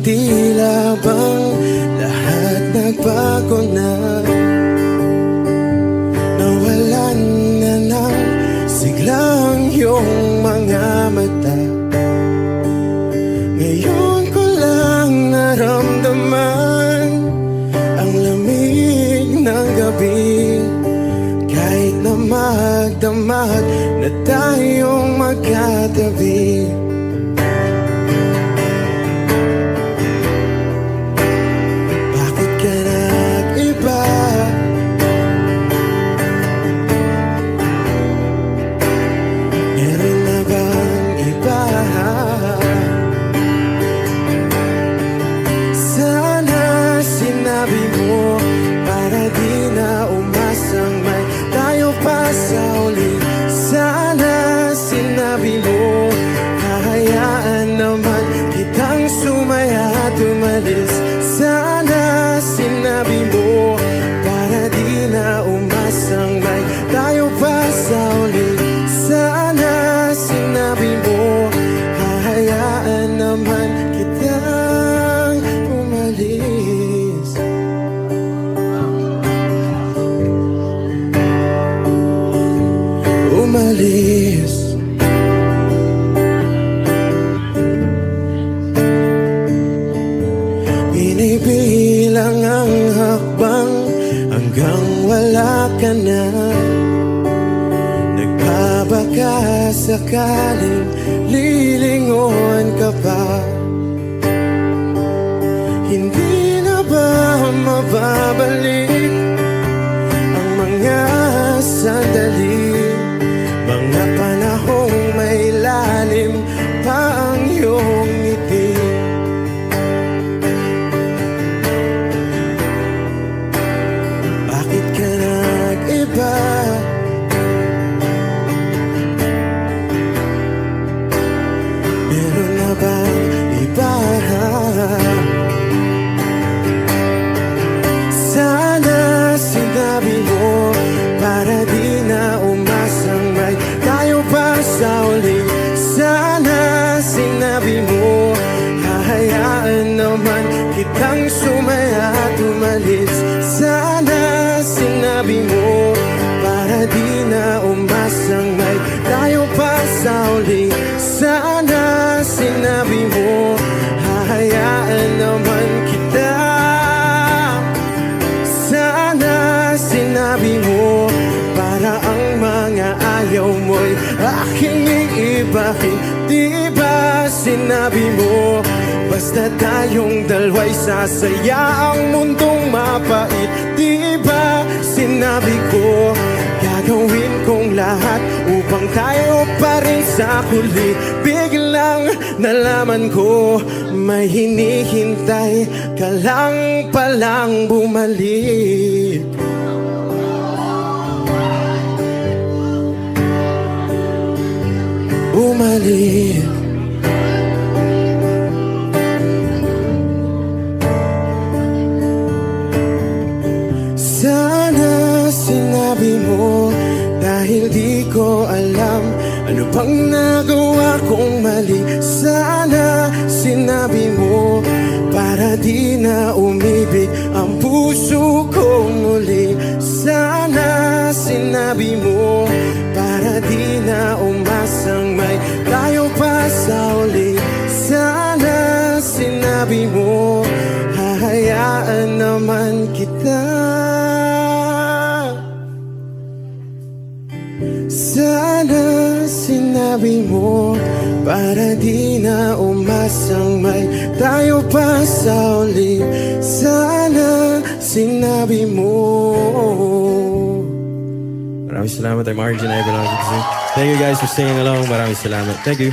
tila bang lahat nagbago na. Nawalan na ng siglang iyong mga mata. Ngayon ko lang naramdaman ang lamig ng gabi. Kahit na magdamag na tayong magkatabi. Bakit ka nag-iba? Meron na bang iba? Sana sinabi mo para di na umasang may tayo pa sa uli. Sana sinabi mo, hahayaan naman kitang sumaya at umalis. Sana sinabi mo, para di na umasang may tayo pa sa uli. Sana sinabi mo, hahayaan naman kitang umalis. Umalis. Binibilang ang hakbang hanggang wala ka na. Nagbabaka sakaling lilingon ka pa. Hindi na ba mababalik ang mga sandali, mga panahong may lalim pa ang iyong ngiti? Bakit ka nag-iba? Meron na bang iba? Sana sinabi mo para di na umasang may tayo pa sa uli. Sana sinabi mo, hahayaan naman kitang sumaya at umalis. Sana sinabi mo, para di na umasang may tayo pa sa uli. Sana sinabi mo, hahayaan naman kita. Sana sinabi mo, para ang mga ayaw mo'y aking iibahin. Di ba sinabi mo, basta tayong dalawa'y sasaya ang mundong mapait. Di ba sinabi ko, gagawin kong lahat upang tayo pa rin sa huli. Biglang nalaman ko, may hinihintay ka lang palang bumalik. Bumalik. Sana sinabi mo, dahil di ko alam ano bang nagawa kong mali. Sana sinabi mo, para di na umibig ang puso ko muli. Sana sinabi mo, para di na umasang may tayo pa sa uli. Sana sinabi mo, hahayaan naman kita. Sana sinabi mo, para di na umasang may tayo pa sa uli. Sana sinabi mo. Maraming salamat. I'm Arjun. I belong to Kazoo. Thank you guys for singing along. Maraming salamat. Thank you.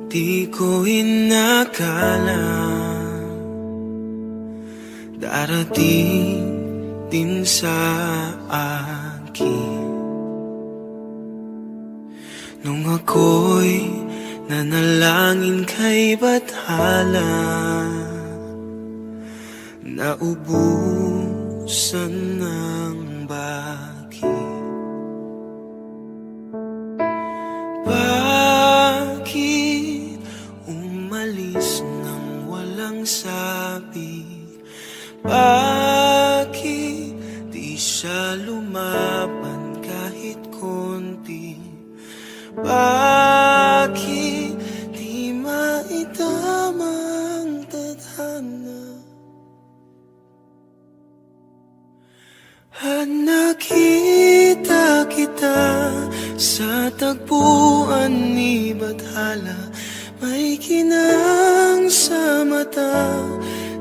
Di ko inakala darating din sa akin Nung ako'y nanalangin kay Bathala, naubusan ng bakit. Bakit umalis nang walang sabi? Bakit di siya lumaban kahit konti? Bakit di maitama ang tadhana? At nakita kita sa tagpuan ni Bathala, may kinang sa mata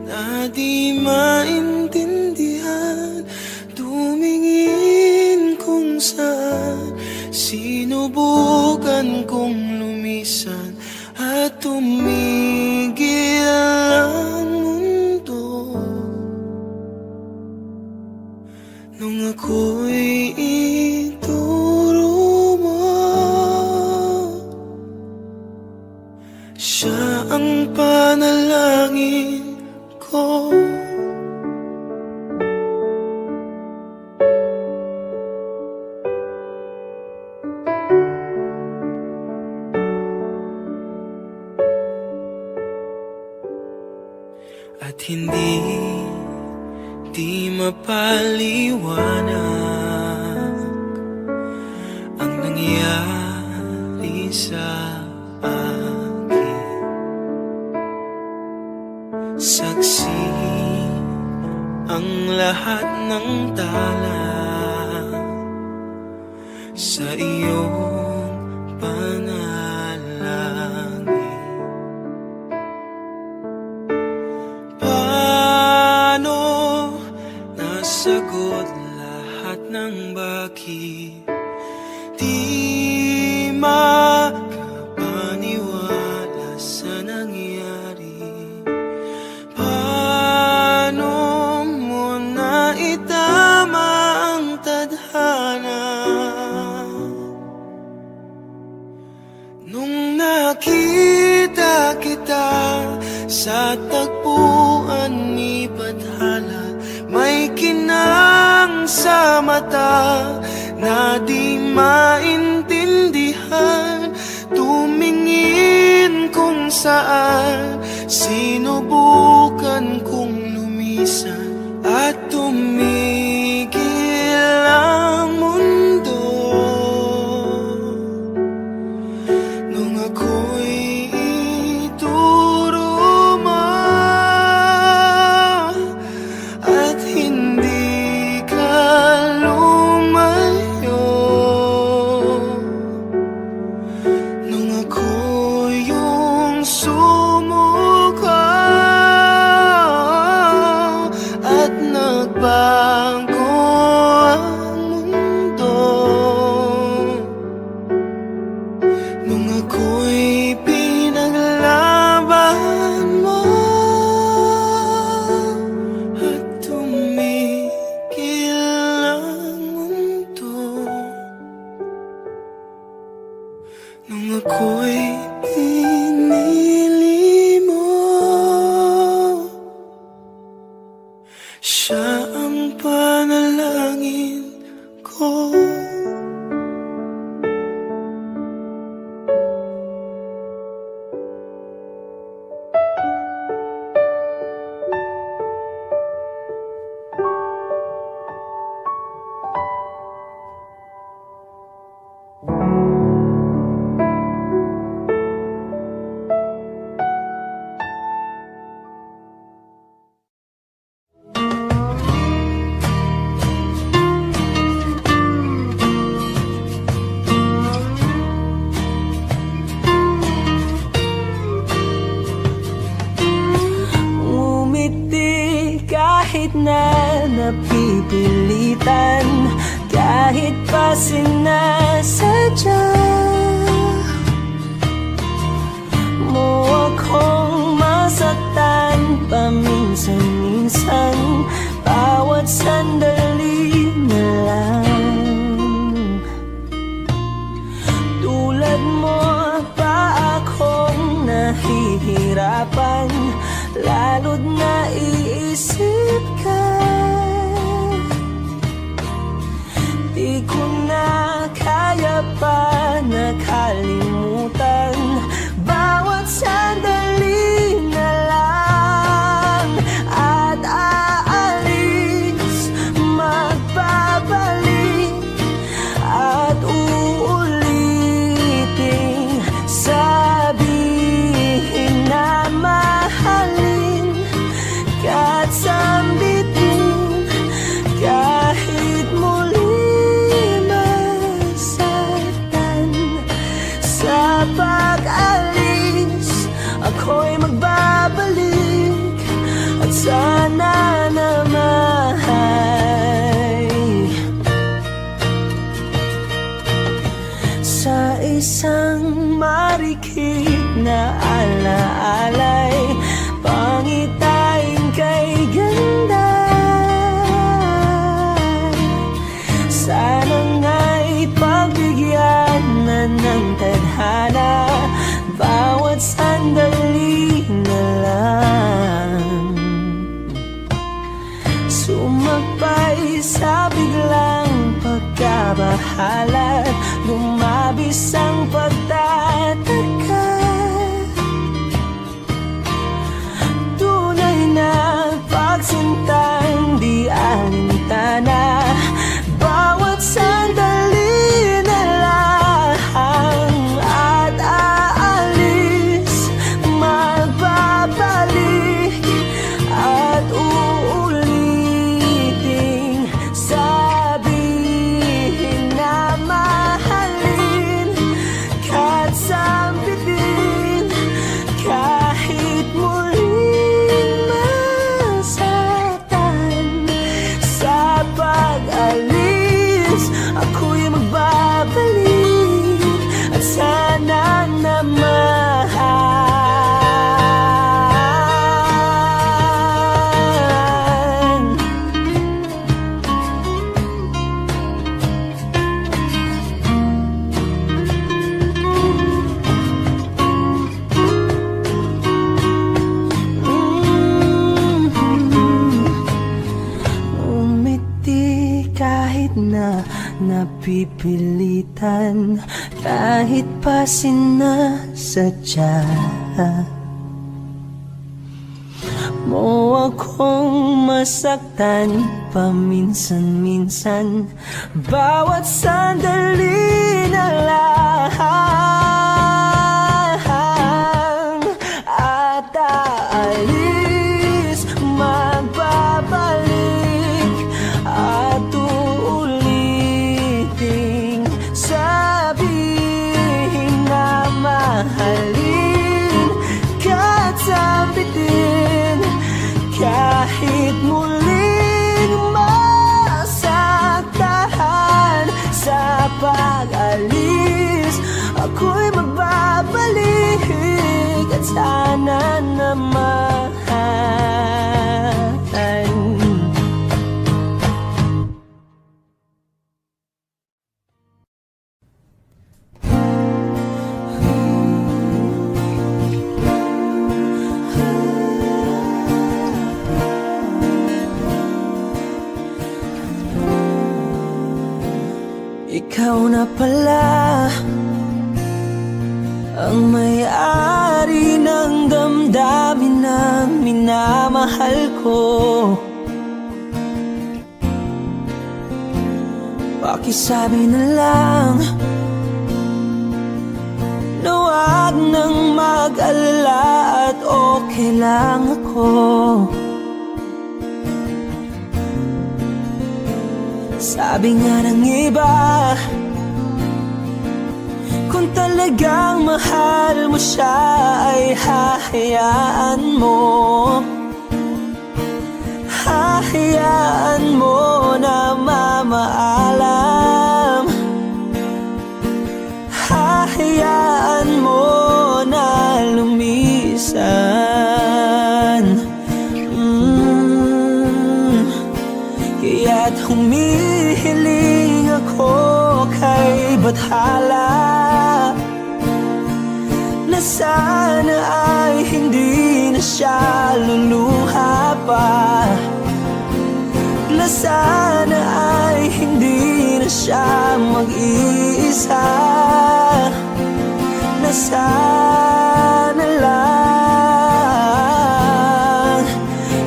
na di maintindihan. Tumingin kung saan, sinubukan kong lumisan at tumigil ang mundo. Nung ako'y ituro mo, siya ang panalangin ko. At hindi di mapaliwanag ang nangyari sa akin. Saksi ang lahat ng tala sa iyong panalangin. Paano nasagot lahat ng bakit? Di makapaniwala sa nangyari. Paano mo naitama ang tadhana? Nung nakita kita sa tagpuan ni Bathala, may kinang sa mata na di maintindihan. Tumingin kung saan, sinubukan kong lumisan at tumigil ang mundo. Nung ako'y ituro mo at hindi ka lumayo, nung ako yung sumuko at nagbago ang mundo, nung ako'y pinaglaban mo at tumigil ang mundo, nung ako'y pinili mo, siya ang panalangin ko. Umiti kahit na napipilitan, kahit pa sinasadya mo akong masaktan paminsan-minsan, bawat sandali na lang. Tulad Sumagpay sa biglang pagkabahala, lumabis ang pagtataka. Tunay na pagsintang di alintana, bawat sandali na lang at aalis, magbabalik at uulitin, sabihin na mahalin, kahit sampitin, kahit muling masaktan. Sa pag-alis, ako'y magbabalik at sana na umiti kahit na napipilitan, kahit pa sinasadya mo akong masaktan paminsan-minsan, bawat sandali na lang at aalis, magbabalik at uulitin, sabihin na mahalin, kahit sampitin, kahit muling masaktan. Sa pag-alis, ako'y magbabalik at sana naman. Ikaw na pala ang may-ari ng damdamin na minamahal ko. Pakisabi na lang na huwag nang mag-alala at okay lang ako. Sabi nga ng iba, kung talagang mahal mo siya ay hahayaan mo. Hahayaan mo na mamaalam, hahayaan mo na lumisan. Kaya't humihiling ako kay Bathala na sana ay hindi na siya luluha pa, na sana ay hindi na siya mag-iisa, na sana lang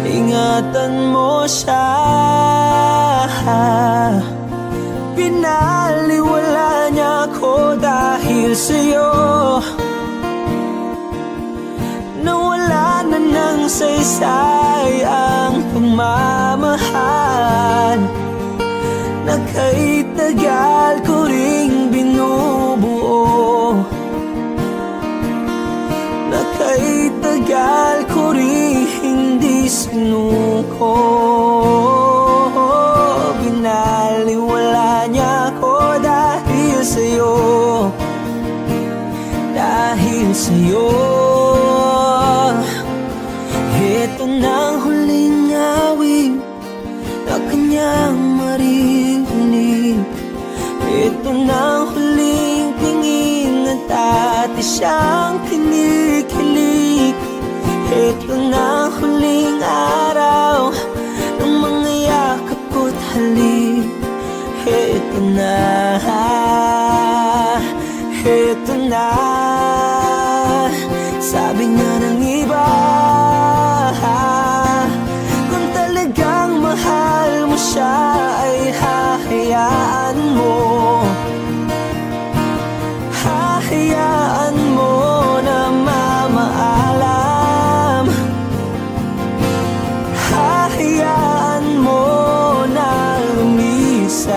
ingatan mo siya. Pinaliwala niya ako dahil sa'yo, nawala na ng saysay ang pagmamahal na kay tagal ko ring binubuo, na kay tagal ko ring hindi sinuko. Pinaliwala niya ako dahil sa'yo, dahil sa'yo. Ito na ang huling awit na kanyang maririnig. Ito na ang huling tingin at dati siyang kinikilig. Ito na ang huling araw ng mga halik. Heto na, heto na. Sabi nga ng iba, kung talagang mahal mo siya ay hahayaan mo. Hahayaan mo na mamaalam. Hahayaan mo na lumisan.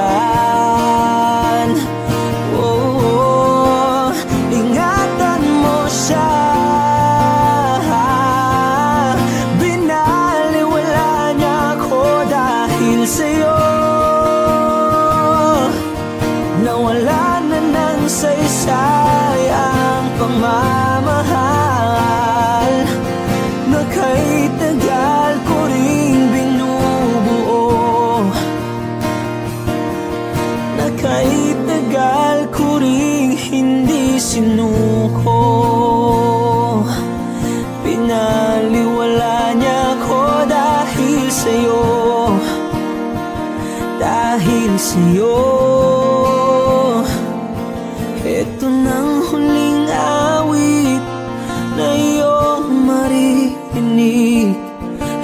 Oh, ingatan mo siya. Binaliwala niya ako dahil sa'yo. Nawala na ng saysay ang pagmamahal na kay tagal ko ring binubuo, na kay tagal ko ring hindi sinuko. Pinaliwala niya ko dahil sa'yo, dahil sa'yo. Ito nang huling awit na iyong maririnig.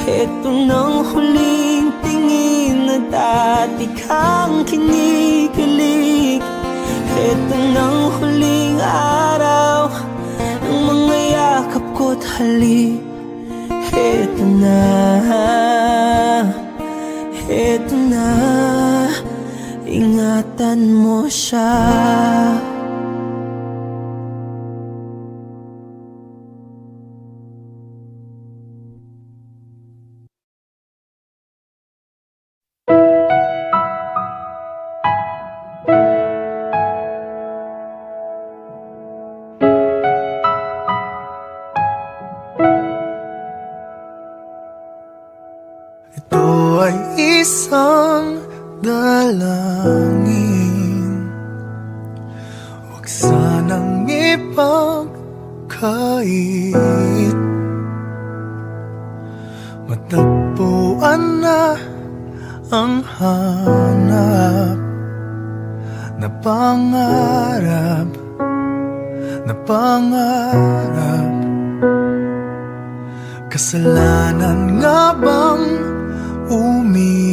Ito nang huling tingin na dati kang kinikilig. Ito nang huling araw ng mga yakap ko't halik. Ito na, ito na. Ingatan mo siya. Ito ay isang dalangin, huwag sanang ipagkait. Matagpuan na ang hanap na pangarap, na pangarap. Kasalanan nga bang umibig?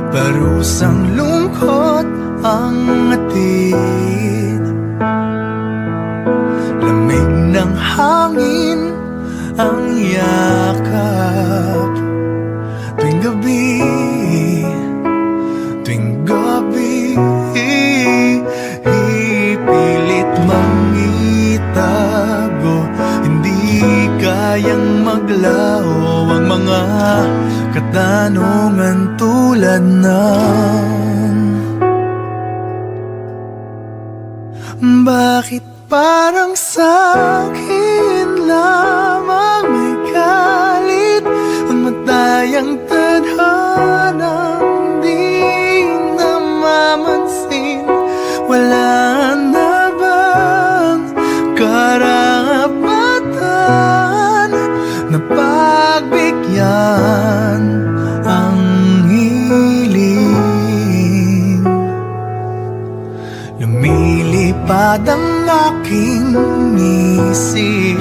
Parusang lungkot ang atid, lamig ng hangin ang yakap. Tuwing gabi, tuwing gabi, ipilit mangitago. Hindi kayang maglaho ang mga katanungan tulad ng bakit parang sa'kin lamang may galit ang matayang tadhanang di namamansin? Wala na bang karapatan na pagbigyan ang hiling? Lumilipad ang aking isip,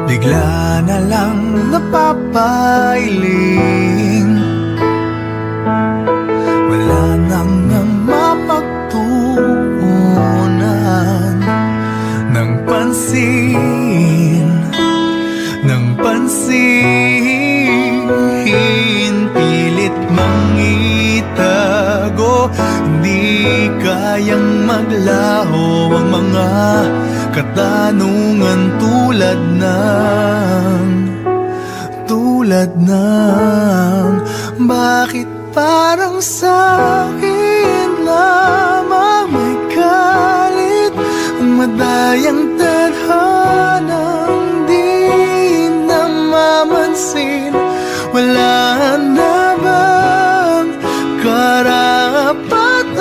bigla na lang napapailing. Wala nang mapagtuunan ng pansin, ng pansin. Pilit mangitago, hindi kayang maglaho ang mga katanungan tulad ng bakit parang sa'kin lamang may galit ang madayang tadhanang di namamansin? Wala na bang karapatan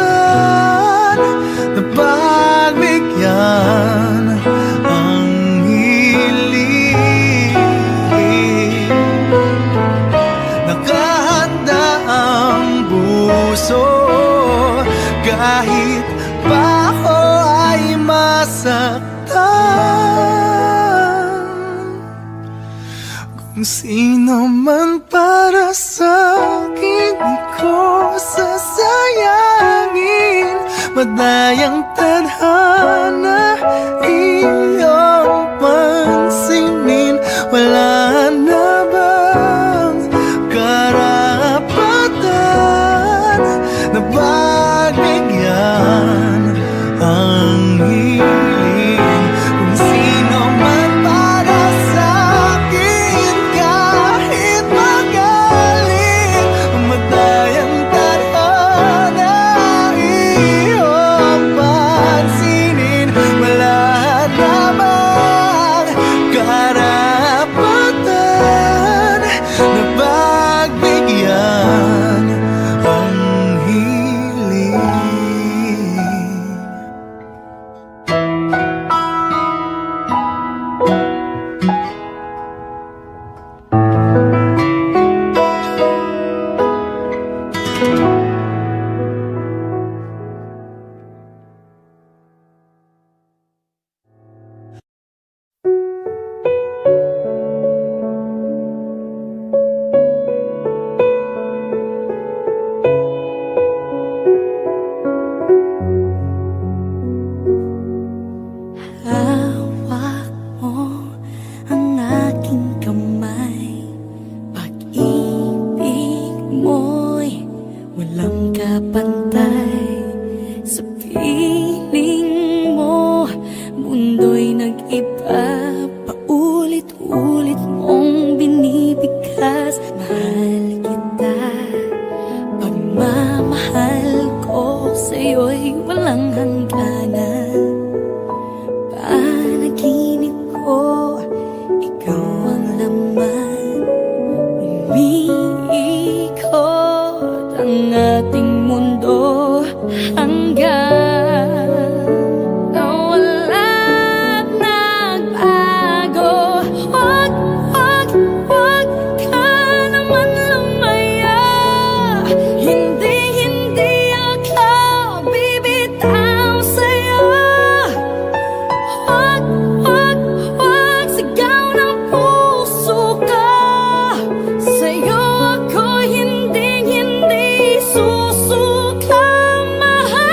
na pagbigyan ang hiling? sino man para sa akin, di ko sasayangin. Madayang tadhana, iyong pansinin. Wala na bang karapatan na pagbigyan ang hiling? Kung sino man para sa akin, kahit magaling, madayang tadhana, iyong pansinin. Wala na bang karapatan na pagbigyan ang hiling? Hawak mo ang aking kamay. Pag-ibig mo'y walang kapantay. Sa piling mo, mundo'y nag-iba. Paulit-ulit mong binibigkas. Mahal kita, pagmamahal ko sa'yo'y walang hangganan. Panaginip ko, ikaw ang laman. Umiikot ang ating mundo hanggang nawalan nagbago. Wag ka naman lumaya. Hindi ako bibitaw sa'yo. Wag, sigaw ng puso ka. Sa'yo ako hindi susuka. Mahal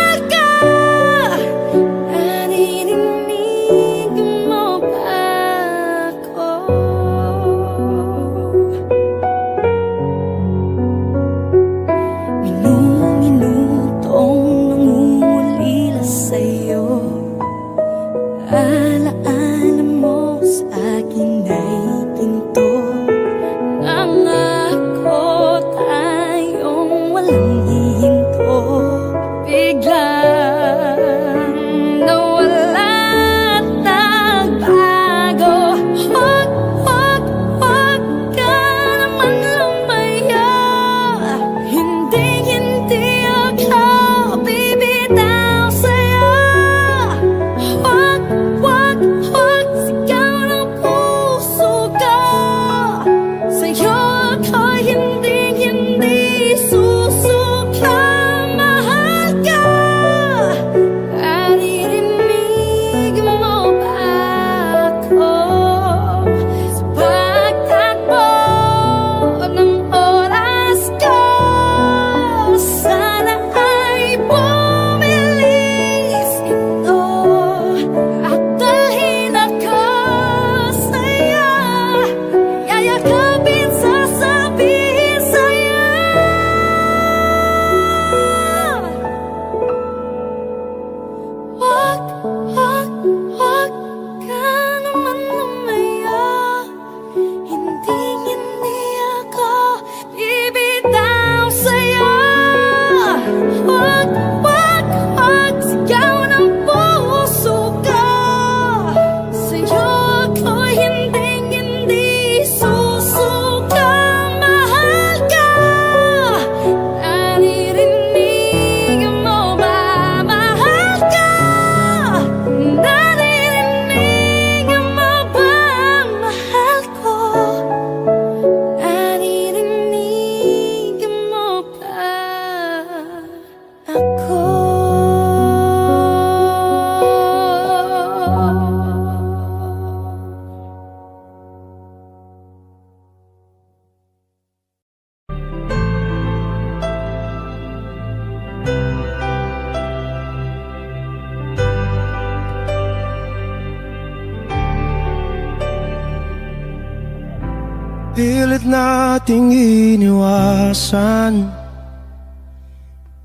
pilit nating iniwasan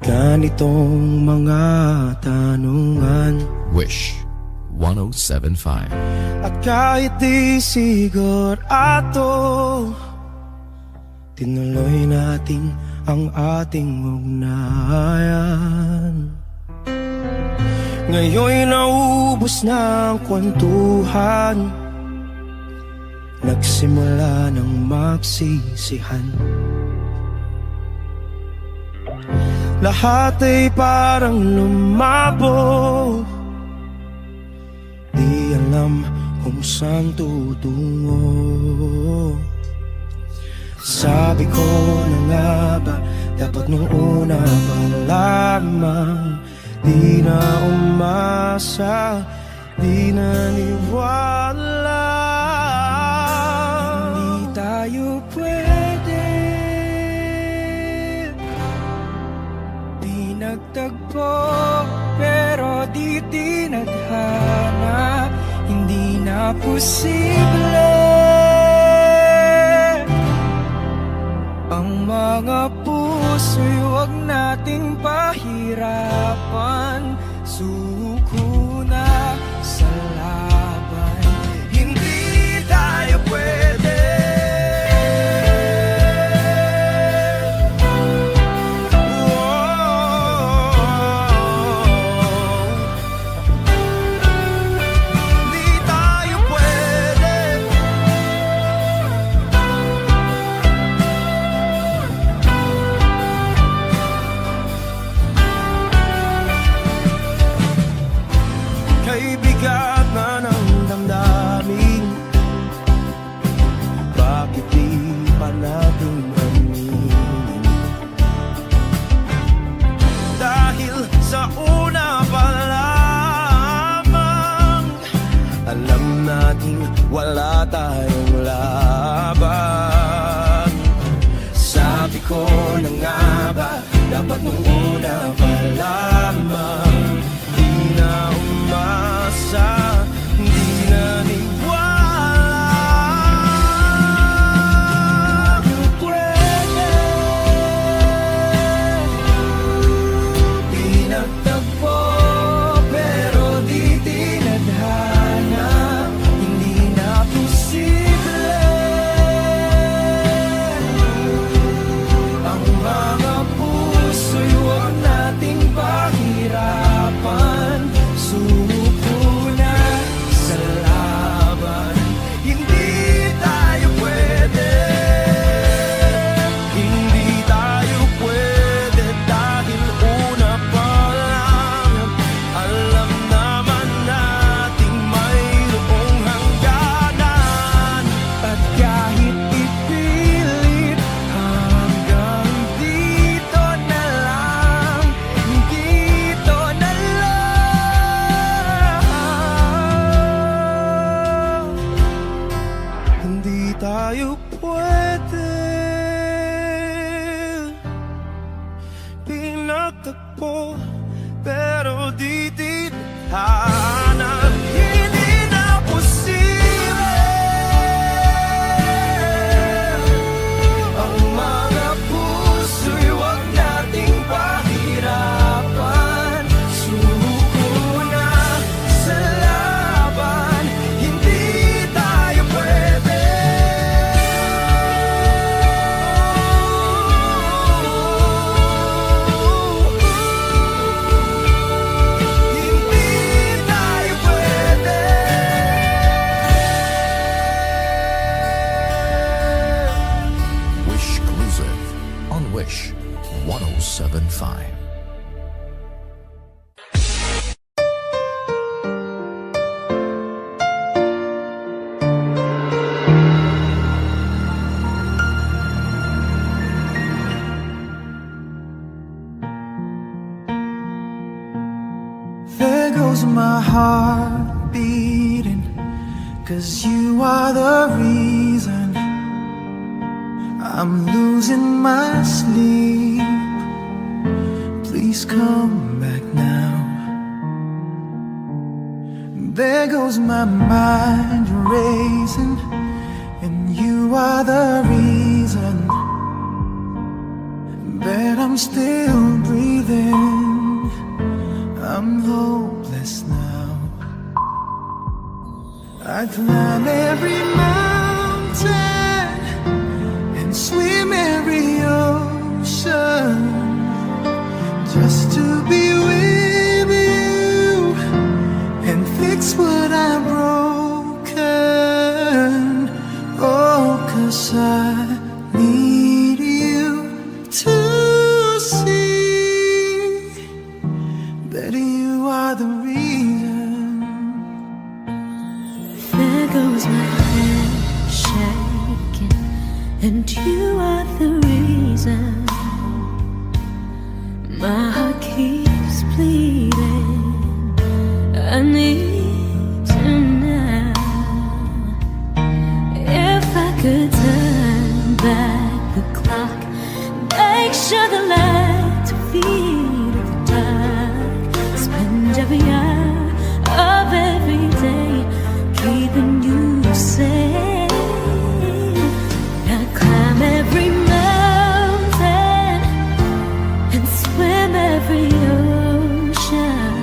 ganitong mga tanungan. Wish 1075. At kahit di sigurado, tinuloy natin ang ating ugnayan. Ngayon'y naubos na ang kwentuhan, nagsimula ng magsisihan. Lahat ay parang lumabo, di alam kung saan tutungo. Sabi ko na nga ba, dapat nung una pa lamang, di na umasa, di naniwala. Hindi tayo pwede, di nagtagpo, pero di tinadhana. Hindi na posible ang mga puso'y huwag nating pahirapan. Suko na sa laban, hindi tayo pwede. Hindi tayo pwede. Kay bigat na ng damdamin, bakit di pa natin aminin? Dahil sa una pa lamang, alam nating wala tayong laban. Sabi ko na nga ba, dapat nung una pa lamang, di na umasa, di naniwala. Di pwede, di nagtagpo, pero di tinadhana. Hindi na posible ang mga puso'y huwag nating pahirapan. Suko na sa laban, hindi tayo pwede. Hindi tayo pwede dahil una pa lang, alam naman nating mayroong hangganan. At kahit ipilit, hanggang dito na lang, dito na lang. Hindi tayo pwede, pinagtagpo, pero di tinadhana. Hindi na posible ang mga puso'y huwag nating pahirapan. Suko na sa laban, hindi tayo pwede. Hindi tayo pwede. Wish Exclusive on Wish 1075. There goes my heart beating, 'cause you are the reason I'm losing my sleep. Please come back now. There goes my mind racing, and you you are the reason that I'm still breathing. I'm hopeless now. I climb every mountain and swim every ocean just to be with you and fix what I've broken. Oh, 'cause I need you to see that you are the reason. There goes my hand shaking, and you are the reason. My heart keeps bleeding. I need you now. If I could turn back the clock, make sure the lights feed the dark, spend every hour of every day keeping you safe. I climb every mountain and swim every ocean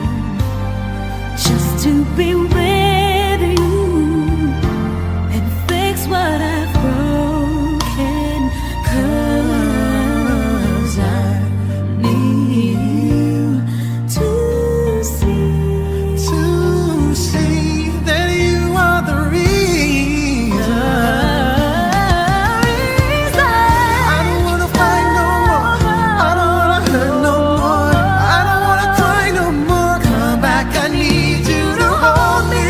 just to be with you and fix what I've broken. 'Cause I need you to see that you are the reason. I don't wanna fight no more. I don't wanna hurt no more. I don't wanna cry no more. Come back, I need you to hold me.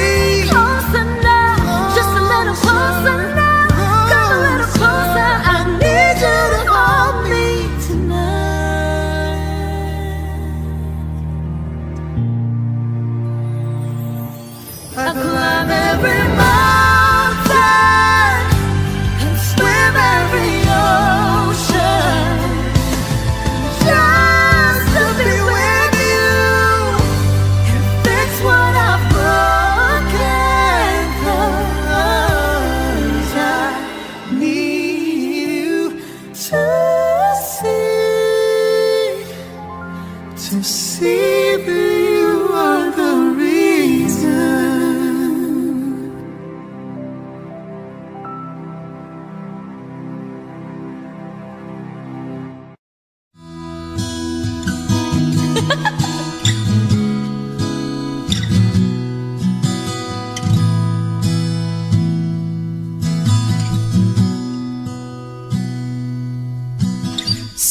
closer now, just a little closer now. Come a little closer. I need you to hold me tonight. I climb every mountain and swim every ocean just to be with you and fix what I've broken. 'Cause I Need you to see that you are the reason.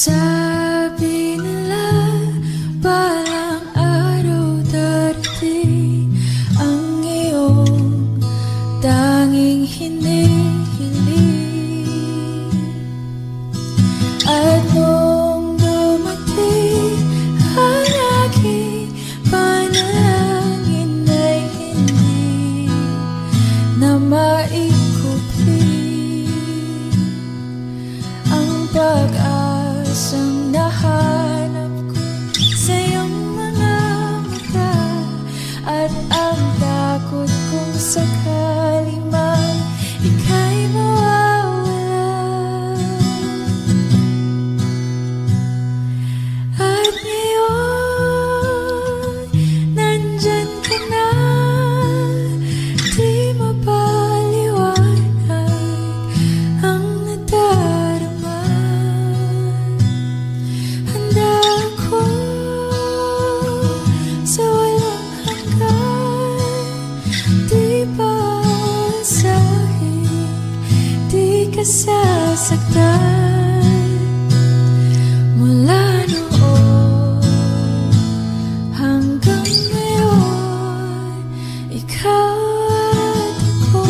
Sabi nila balang araw darating ang iyong tanging hinihiling. At nung dumating ang aking panalangin ay hindi na maikupli ang pag-asang nahanap ko sa iyong mga mata, at ang takot kong sakali man ika'y mawawala. At ngayon, nandyan ka na, di mapaliwanag ang nadarama. Handa ako sa walang hanggan, di pa asahin, di ka sasaktan. Mula noon hanggang ngayon, ikaw at ako.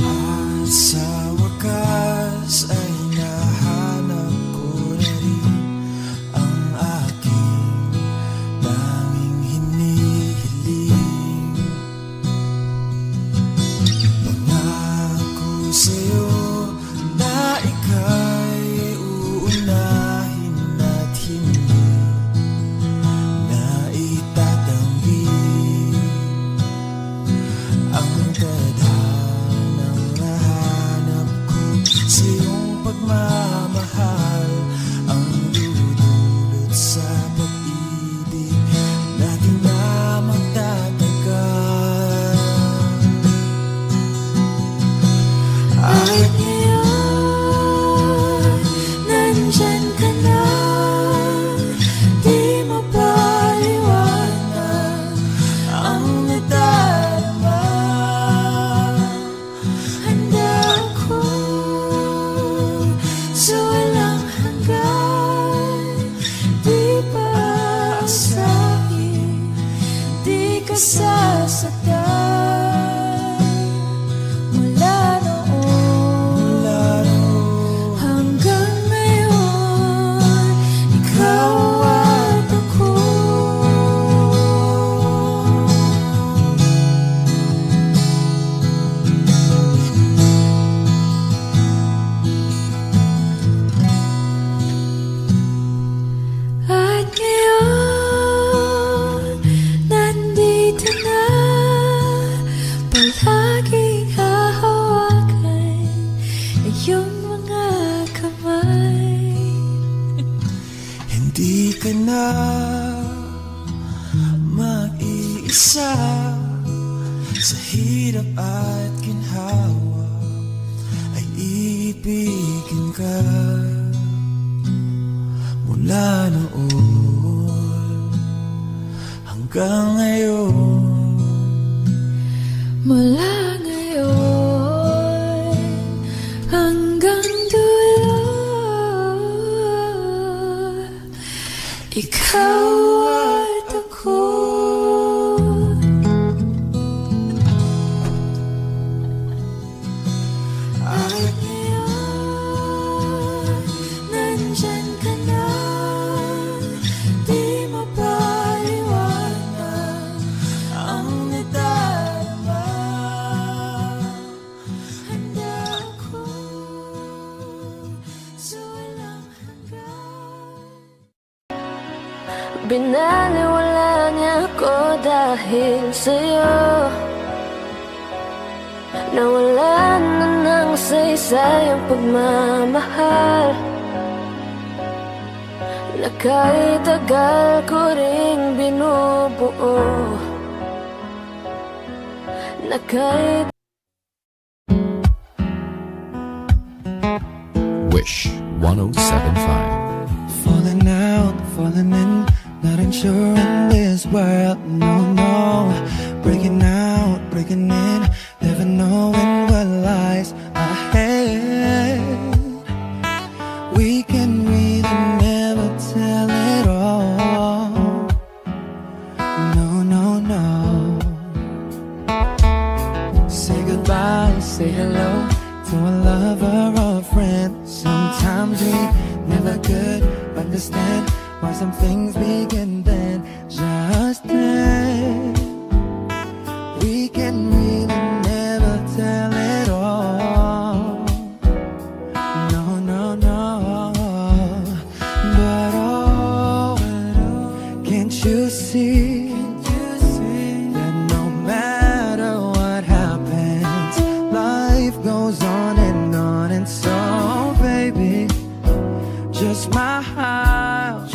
At sa wakas ay nahanap ko ka na mag-iisa sa hirap at ginhawa, ay iibigin ka mula noon hanggang ngayon. Mula ngayon hanggang dulo, ikaw at ako. At ngayon, nandyan ka na, di mapaliwanag ang nadarama. Handa ako sa walang hanggan. Binaliwala niya ako dahil sa'yo. Nawala na ng saysay ang pagmamahal na kahit tagal ko ring binubuo, na kahit Wish 1075. Falling out, falling in, not unsure in this world, no, no. Breaking out, breaking in, never knowing what lies ahead. We can really never tell it all, no, no, no. Say goodbye, say hello to a lover or a friend. Sometimes we never could understand why some things begin then, just then. We can really never tell it all, no, no, no. But oh, can't you see that no matter what happens, life goes on, and so baby, just smile,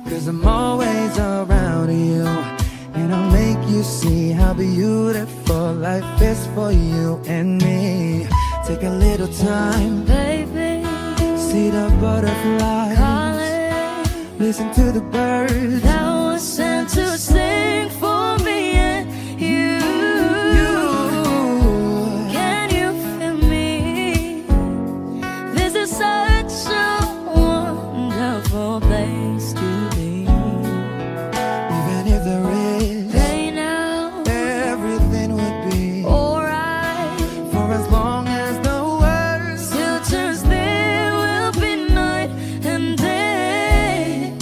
cause I'm always around you, and I'll make you see how beautiful life is for you and me. Take a little time, baby, see the butterflies, calling, listen to the birds. that was sent to sing for me and you. Can you feel me? This is such a wonderful place to be. Even if there is Right now, everything would be alright. for as long as the world Still turns, there will be night and day.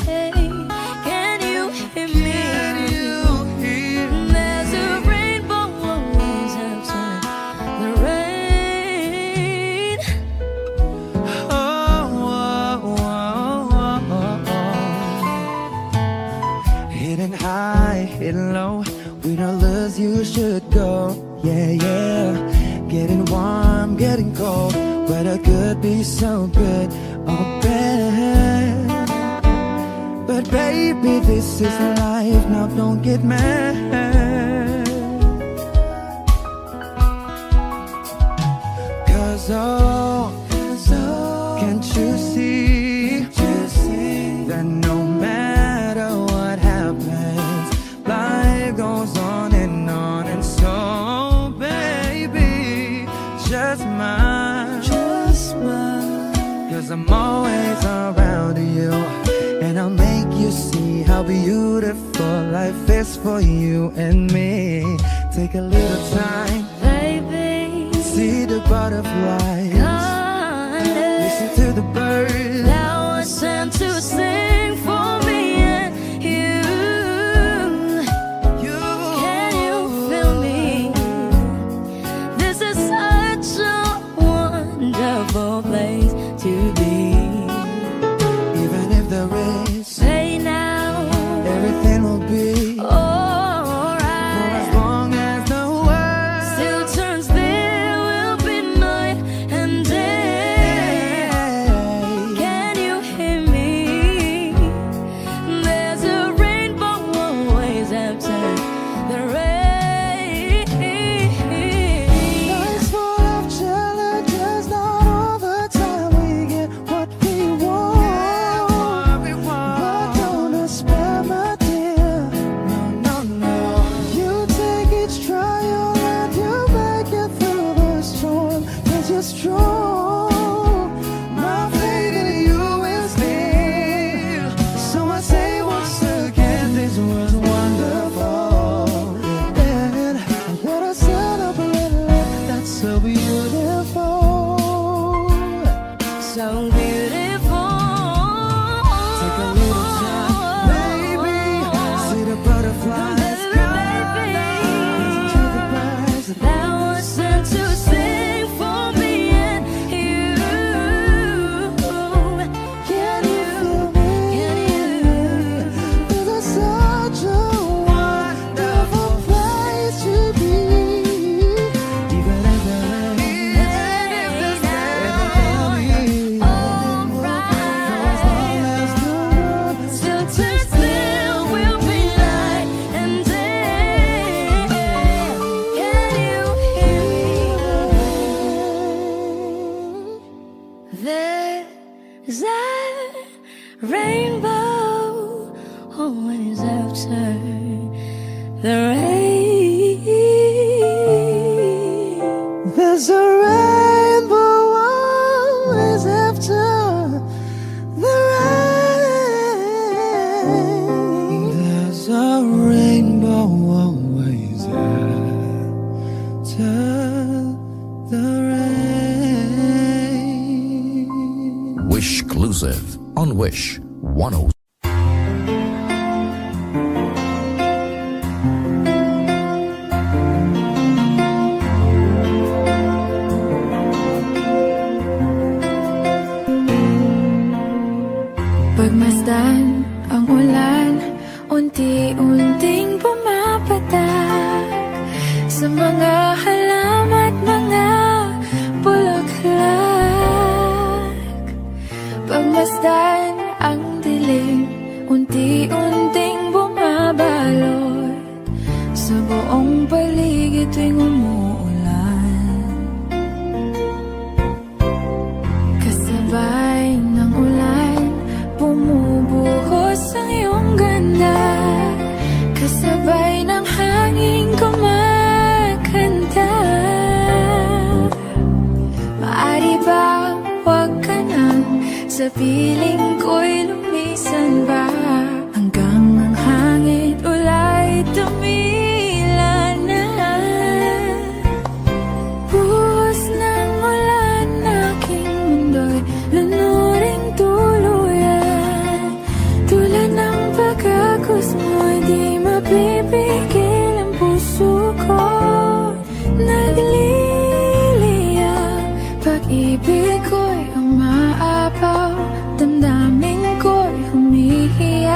Can you hear me? you hear. There's a rainbow always after the rain. Oh, oh, oh, oh, oh. Hidden high, hidden low, we don't lose, you should go. Yeah, yeah. Getting warm, getting cold, weather could be so good or bad. But baby, this is life, now don't get mad. Cause oh, can't you see that no matter what happens, life goes on, and so baby, just smile, cause I'm always around you, and I'll make you see how beautiful life is for you and me. Take a little time, Baby, see the butterflies, listen to the birds. that was sent to sing for me and you. Can you feel me? This is such a wonderful place to be. Even if there is, Say now, everything will be for as alright. long as the world Still turns, there will be night and day. a little time, baby. See the butterflies come, listen to the birds. That was sent to sing for me and you. Can you feel me? This is such a wonderful place to be. Even if the rain, Still to still will be night and day. Can you hear me? There's a rainbow always after the rain. there's a rainbow always after the rain. There's a rainbow always after the rain. Wish exclusive on Wish 10. Pagmasdan ang ulan, unti-unting pumapatak sa mga halaman at mga bulaklak. Pagmasdan ang dilim, unti-unting bumabalot sa buong paligid tuwing umuulan. Kasabay ng ulan, bumubuhos ang iyong ganda. Kasabay ng hangin kumakanta. Maari ba wag ka nang sa piling ko'y lumisan ba? Hanggang ang hangin ulay tumila na. Buhos ng ulan, aking mundo'y lunuring tuluyan. Tulad ng pagkagos mo'y di mapipigil ang puso ko. Nagliliyab, pag-ibig ko'y umaapaw, damdamin ko'y humihiyaw.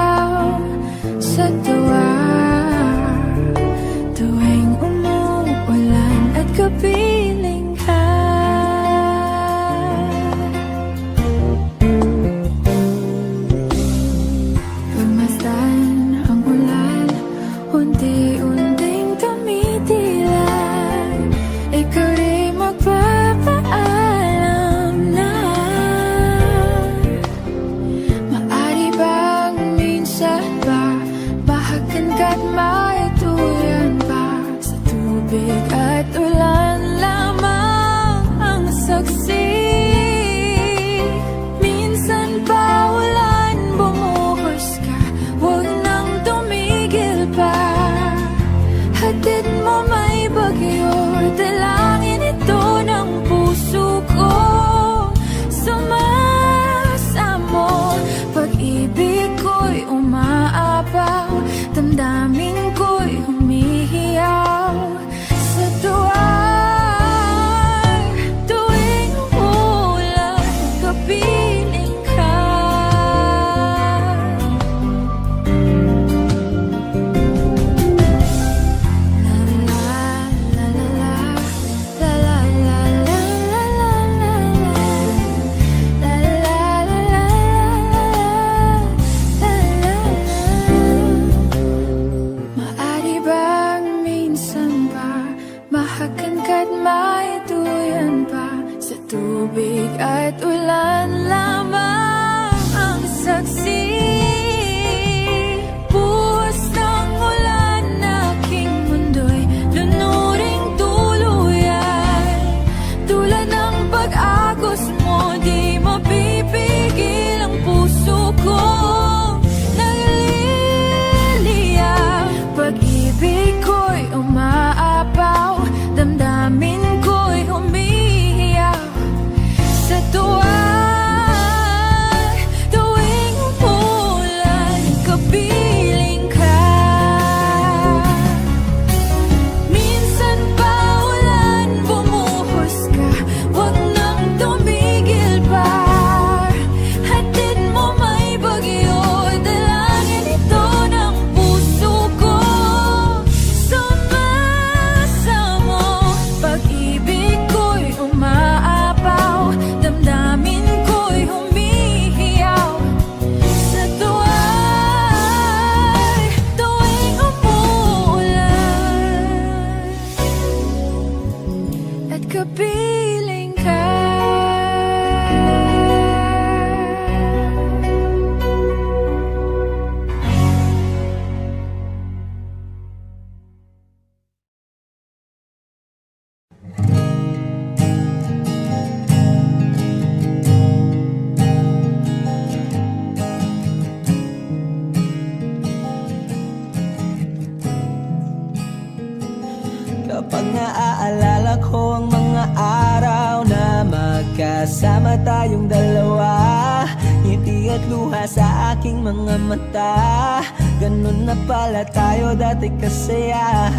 para tayong dalawa. Ngiti at luha sa aking mga mata. Ganun na pala tayo dati kasaya.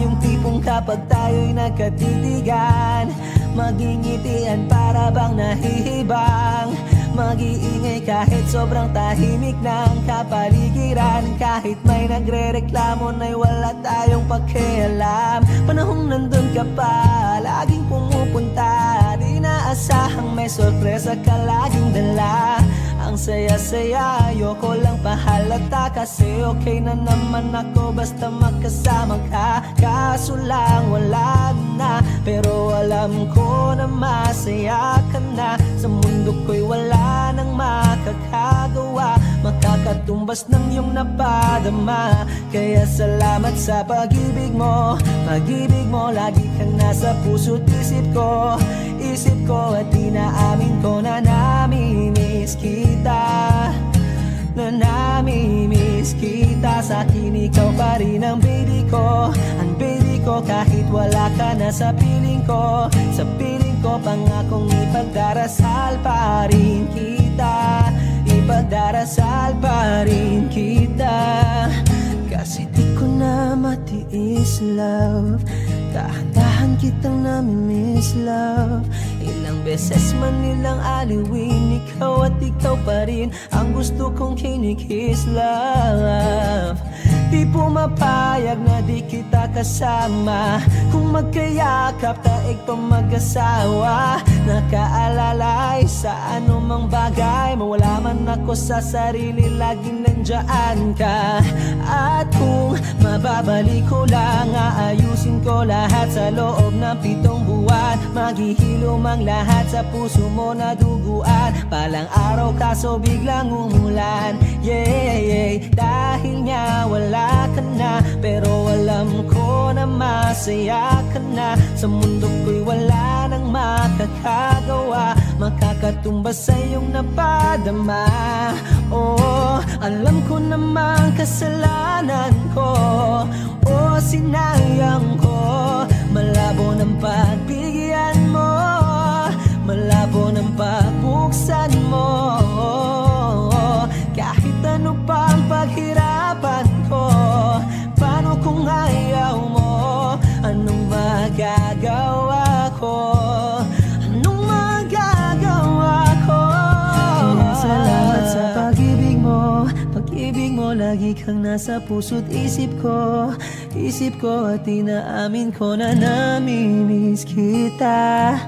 Yung tipong kapag tayo'y nagkatitigan, magingitian para bang nahihibang. Mag-iingay kahit sobrang tahimik ng kapaligiran. Kahit may nagre-reklamo na'y wala tayong pakialam. Panahong nandun ka pa, laging pumupunta. Di naasahang may sorpresa ka laging dala. Ang saya-saya, ayoko lang pahalata. Kasi okay na naman ako basta magkasama ka. Kaso lang wala na, pero alam ko na masaya ka na. Sa mundo ko'y wala nang makakagawa, makakatumbas ng iyong napadama. Kaya salamat sa pag-ibig mo. Pag-ibig mo, lagi kang nasa puso't isip ko. Isip ko at inaamin ko na namimiss kita. Na namimiss kita. Sa akin ikaw pa rin ang baby ko. Ang baby ko kahit wala ka na sa piling ko. Sa piling ko pangakong ipagdarasal pa rin kita. Ipagdarasal pa rin kita. Kasi di ko na matiis love. Dahan-dahan kitang namimiss love. Ilang beses man nilang aliwin, ikaw at ikaw pa rin ang gusto kong kinikiss love. Di pumapayag na di kita kasama. Kung magkayakap taig pa mag-asawa. Nakaalalay sa anumang bagay. Mawala man ako sa sarili, laging nandyan ka. At kung mababalik ko lang, aayusin ko lahat sa loob ng 7 buwan. Maghihilom ang lahat sa puso mo na duguan. Palang araw kaso biglang umulan. Yeah, yeah. Dahil nga wala ka na, pero alam ko na masaya ka na. Sa mundo ko'y wala nang makakagawa, makakatumbas sa iyong napadama. Oh, alam ko namang kasalanan ko. Oh, sinayang ko. Malabo ng pagbigyan mo, malabo ng pagbuksan mo. Kahit ano pa ang paghirapan ko, paano kung ayaw mo? Anong magagawa ko? Anong magagawa ko? Salamat sa pag-ibig mo. Pag-ibig mo, lagi kang nasa puso't isip ko. Isip ko at inaamin ko na namimiss kita.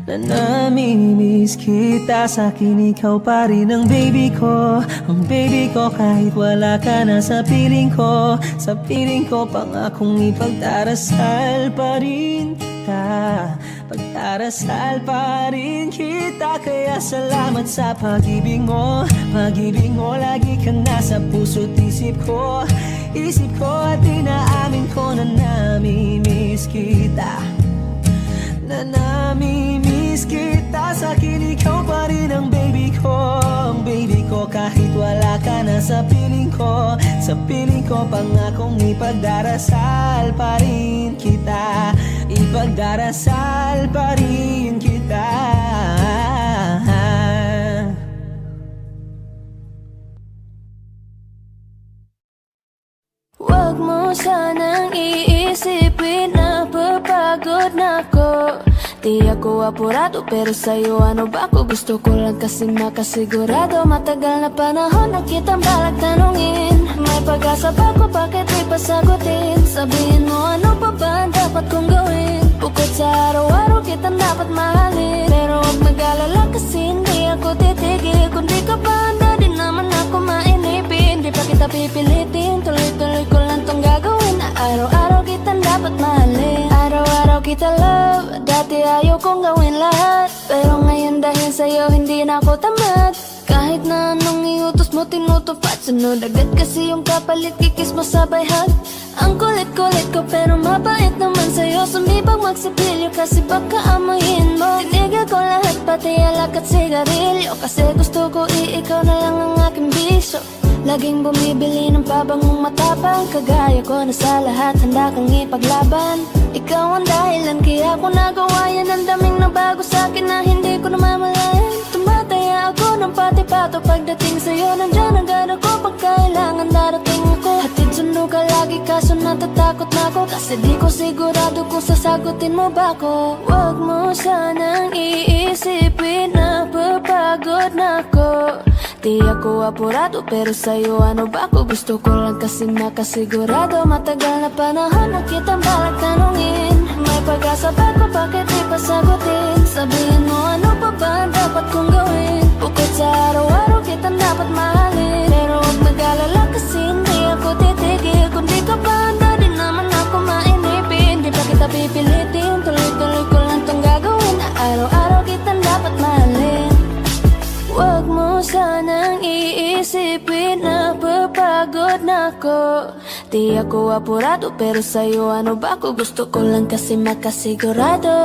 Na namimiss kita. Sa akin ikaw pa rin ang baby ko. Ang baby ko kahit wala ka na sa piling ko. Sa piling ko pangakong ipagdarasal pa rin kita. Pagdarasal pa rin kita. Kaya salamat sa pag-ibig mo. Pag-ibig mo, lagi kang nasa puso't isip ko. Isip ko at inaamin ko na namimiss kita. Na namimiss kita. Sa akin ikaw pa rin ang baby ko. Ang baby ko kahit wala ka na sa piling ko. Sa piling ko pangakong ipagdarasal pa rin kita. Ipagdarasal pa rin kita. Huwag mo sanang iisipin na papagod na ako. Di ako apurado pero sa'yo ano ba ako? Gusto ko lang kasi makasigurado. Matagal na panahon na kitang balak tanungin. May pag-asa ba ko, bakit di pa sagutin? Sabihin mo ano pa ba ang dapat kong gawin? Bukod sa araw-araw kitang dapat mahalin. Pero huwag mag-alala kasi hindi ako titigil. Kung di ka pa handa din naman ako mainipin. Di pa kita pipilitin, tuloy-tuloy ko lang tong gagawin. Araw-araw kitang dapat mahalin. Araw-araw kita love. Dati ayaw kong gawin lahat, pero ngayon dahil sa'yo hindi na ako tamad. Kahit na anong iutos mo tinutupad. Sunod agad kasi yung kapalit, kikis mo sabay hug. Ang kulit-kulit ko pero mabait naman sa'yo. Sumibang magsipilyo kasi baka amoyin mo. Tinigal ko lahat pati alak at sigarilyo. Kasi gusto ko ikaw na lang ang aking bisyo. Laging bumibili ng pabangong matapang. Kagaya ko na sa lahat handa kang ipaglaban. Ikaw ang dahilan kaya ako nagawa yan. Ang daming nabago sa'kin na hindi ko namamalayan. Tumataya ako ng pati-pato pagdating sa'yo. Nandyan agad ako pag kailangan darating ako. Hatid sundo ka lagi kaso natatakot na ako. Kasi di ko sigurado kung sasagutin mo ba ko. Huwag mo sanang iisipin na papagod na ako. Di ako apurado pero sa'yo ano ba ako? Gusto ko lang kasi makasigurado. Matagal na panahon na kitang balak tanungin. May pag-asa ba ko bakit di pa sagutin? Sabihin mo ano pa ba ang dapat kong gawin? Bukod sa araw-araw kitang dapat mahalin. Pero huwag mag-alala kasi hindi ako titigil. Kung di ka pa handa di naman ako mainipin. Di pa kita pipilitin, tuloy-tuloy ko lang tong gagawin. Na araw-araw kitang dapat mahalin. Huwag mo sanang iisipin na papagod na ako. Di ako apurado pero sa'yo ano ba ako? Gusto ko lang kasi makasigurado.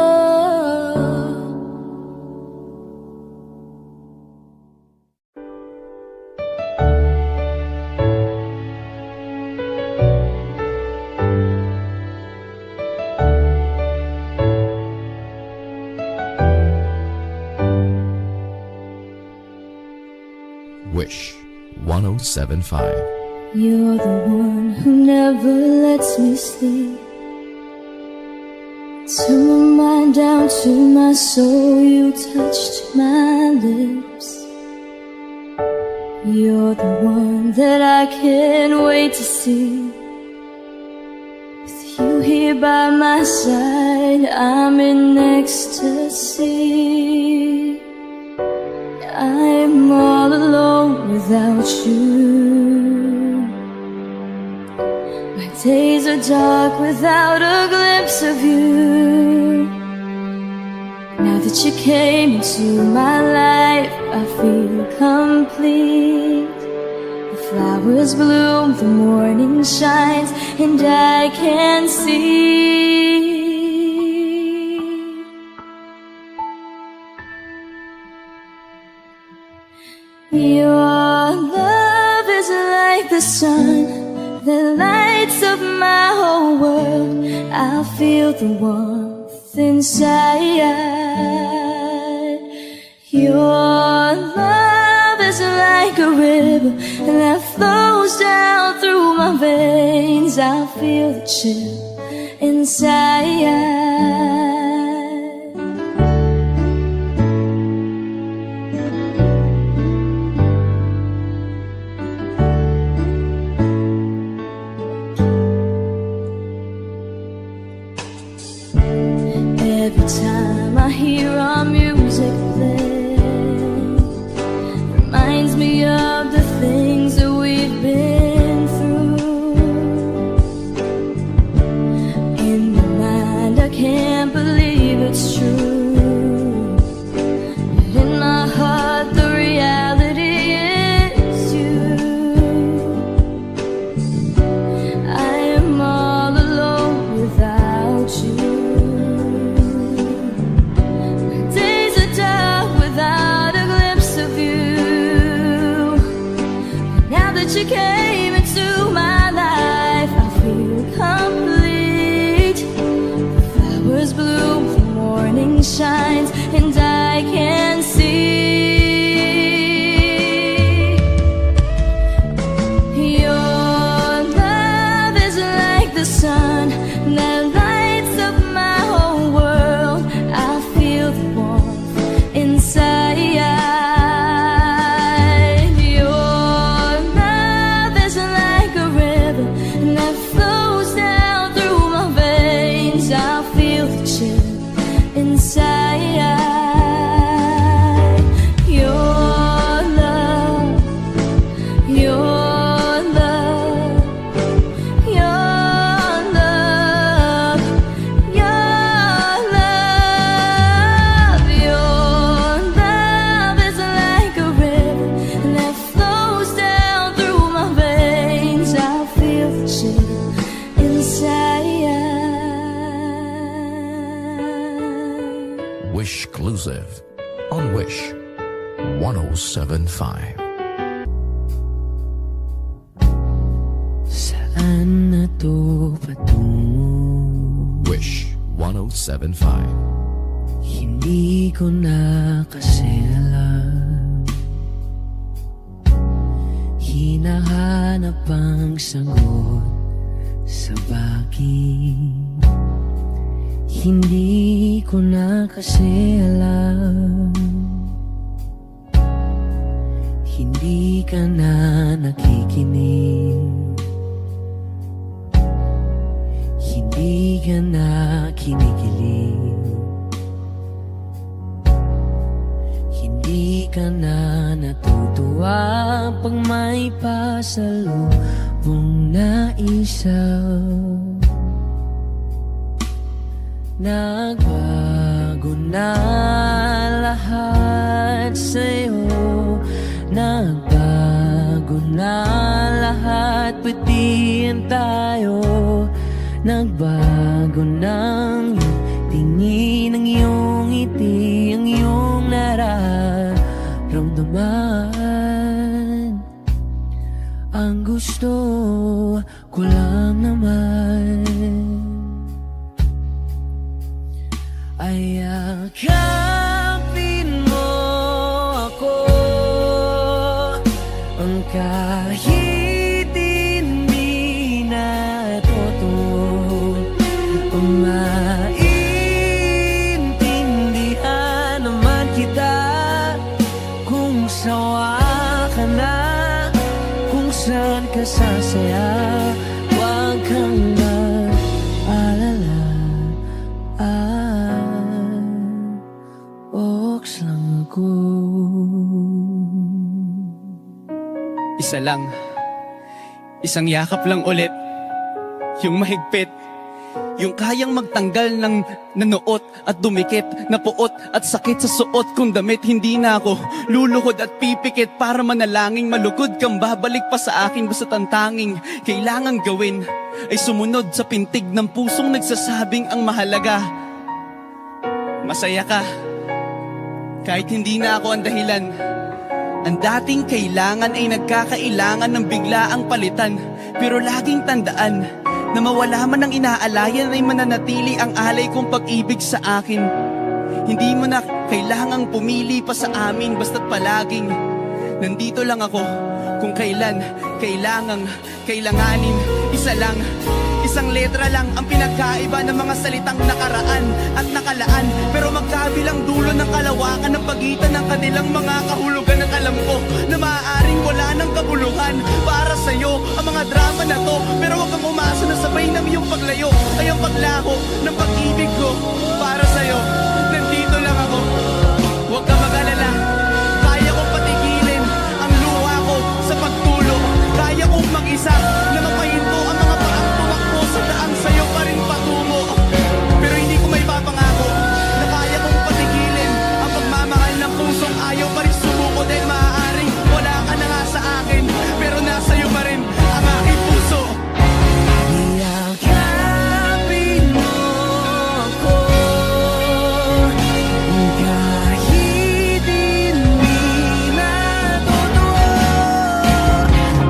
Wish 107.5. You're the one who never lets me sleep. Turn my mind down to my soul. You touched my lips. You're the one that I can't wait to see. With you here by my side, I'm in ecstasy. I'm all alone without you. My days are dark without a glimpse of you. Now that you came into my life, I feel complete. The flowers bloom, the morning shines, and I can see. Your love is like the sun that lights up my whole world. I feel the warmth inside. Your love is like a river that flows down through my veins. I feel the chill inside. Every time I hear our music play, reminds me of the things that we've been through. In my mind I can't believe it's true, but in my heart the reality is you. I am all alone without you. You came into my life, I feel complete. The flowers bloom, the morning shines, and I can see. Your love is like the sun that lights up my whole world. I feel the warmth inside. Wish exclusive on Wish 107.5. Saan na to patungo? Wish 1075. Hindi ko na kasi alam, hinahanap ang sagot sa bakit. Hindi ko na kasi alam, hindi ka na nakikinig, hindi ka na kinikilig, hindi ka na natutuwa pag may pasalubong na isaw. Nagbago na lahat sa'yo, nagbago na lahat, pati yan tayo. Nagbago ng iyong tingin, ang iyong ngiti, ang iyong nararamdaman. Ang gusto ko lang naman ay yakapin mo ako, ang kahit hindi na totoo, maintindihan naman kita kung sawa ka na, kung saan ka sasaya. Huwag kang mag-alala, Ox lang ako. Isa lang, isang yakap lang ulit, yung mahigpit, yung kayang magtanggal ng nanuot at dumikit, na puot at sakit sa suot kong damit. Hindi na ako luluhod at pipikit para manalangin, malugod kang babalik pa sa akin. Basta tantanging kailangan gawin ay sumunod sa pintig ng pusong nagsasabing ang mahalaga masaya ka. Kahit hindi na ako ang dahilan, ang dating kailangan ay nagkakailangan ng biglaang palitan. Pero laging tandaan na mawala man ang inaalayan ay mananatili ang alay kong pag-ibig sa akin. Hindi mo na kailangang pumili pa sa amin, basta't palaging nandito lang ako kung kailan kailanganin. Isa lang, isang letra lang ang pinagkaiba ng mga salitang nakaraan at nakalaan, pero magkabilang dulo ng kalawakan ng pagitan ng kanilang mga kahulugan. At alam ko na maaaring wala ng kabuluhan para sa'yo ang mga drama na to, pero huwag kang umasa na sabay ng iyong paglayo ay ang paglaho ng pag-ibig ko para sa'yo. Nandito lang ako, huwag ka mag-alala. Kaya kong patigilin ang luha ko sa pagtulog, kaya kong mag-isa na mapahinto ang mga paang tumakbo sa daan sa'yo pa rin patungo. Pero hindi ko may papangako na kaya kong patigilin ang pagmamahal ng pusong ayaw pa rin sumuko, dahil maaaring wala ka na nga sa akin, pero nasa'yo pa rin ang aking puso. Yakapin mo ako, kahit hindi na totoo,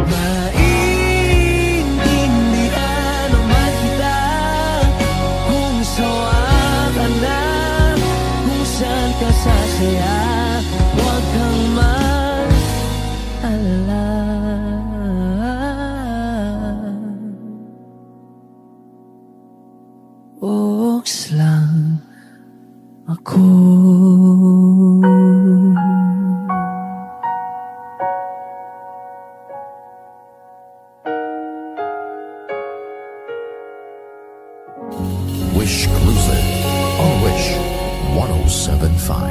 maintindihan naman kita kung sawa ka na, kung saan ka sasaya. Huwag kang mag-alala, Ox lang ako. Wish Exclusive on Wish 1075.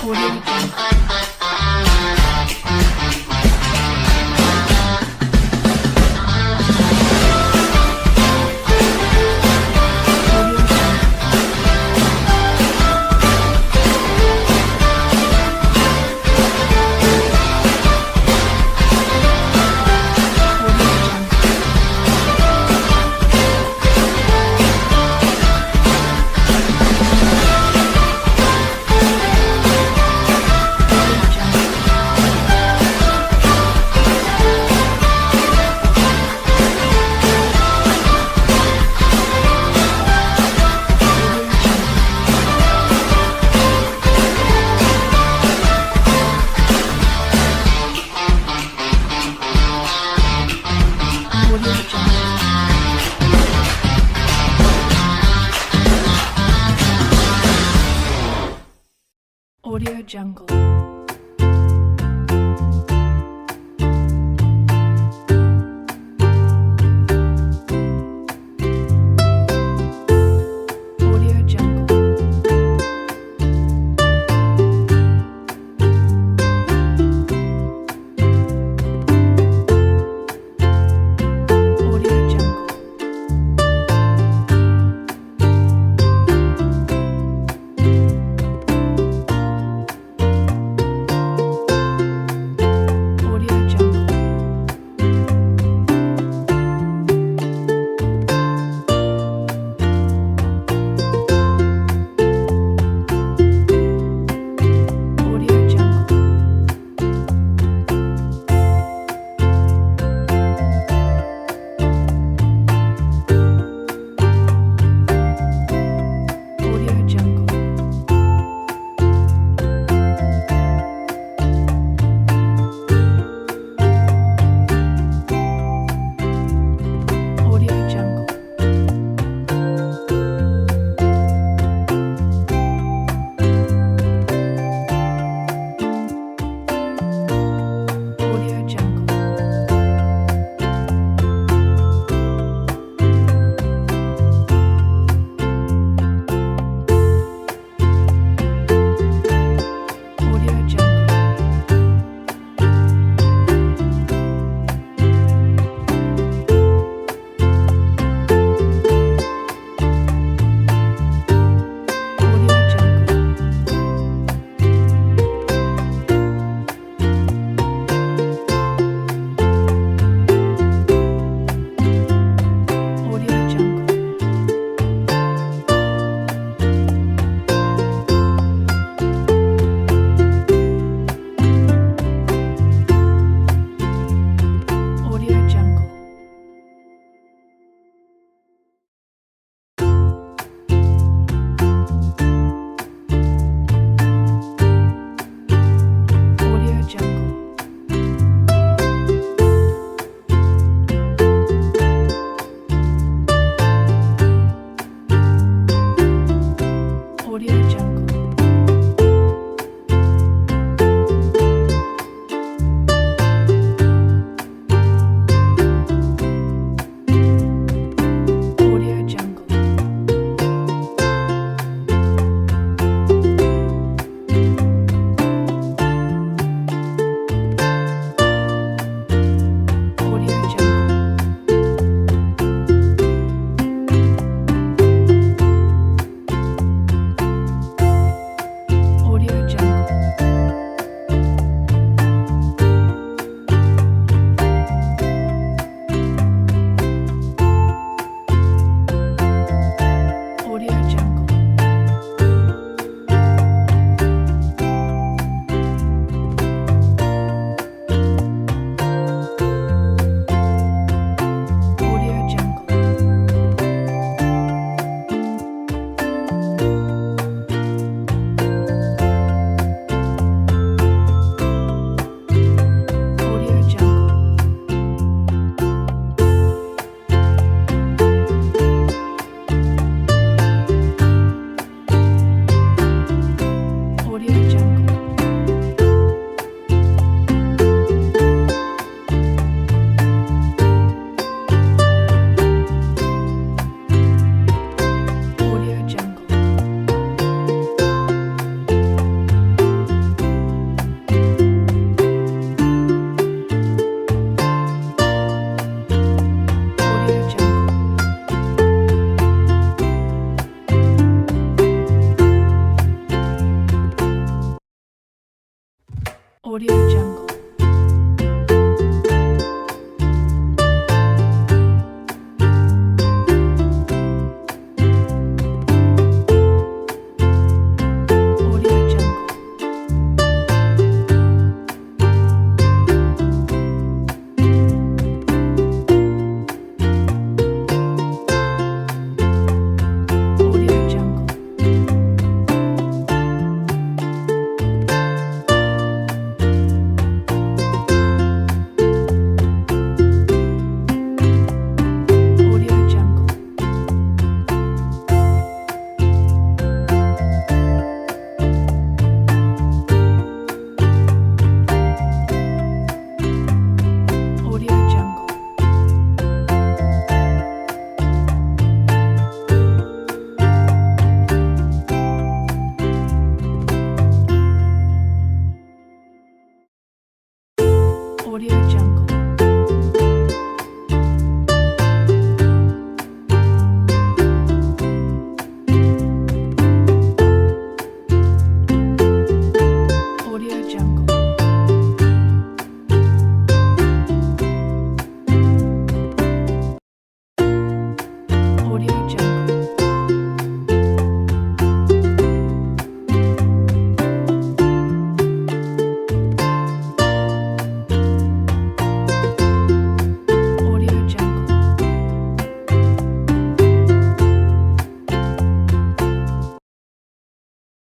Audio Jungle. Audio Jungle. Audio Jungle. Audio Jungle. Audio Jungle. Audio Jungle. Audio Jungle. Audio Jungle. Audio Jungle.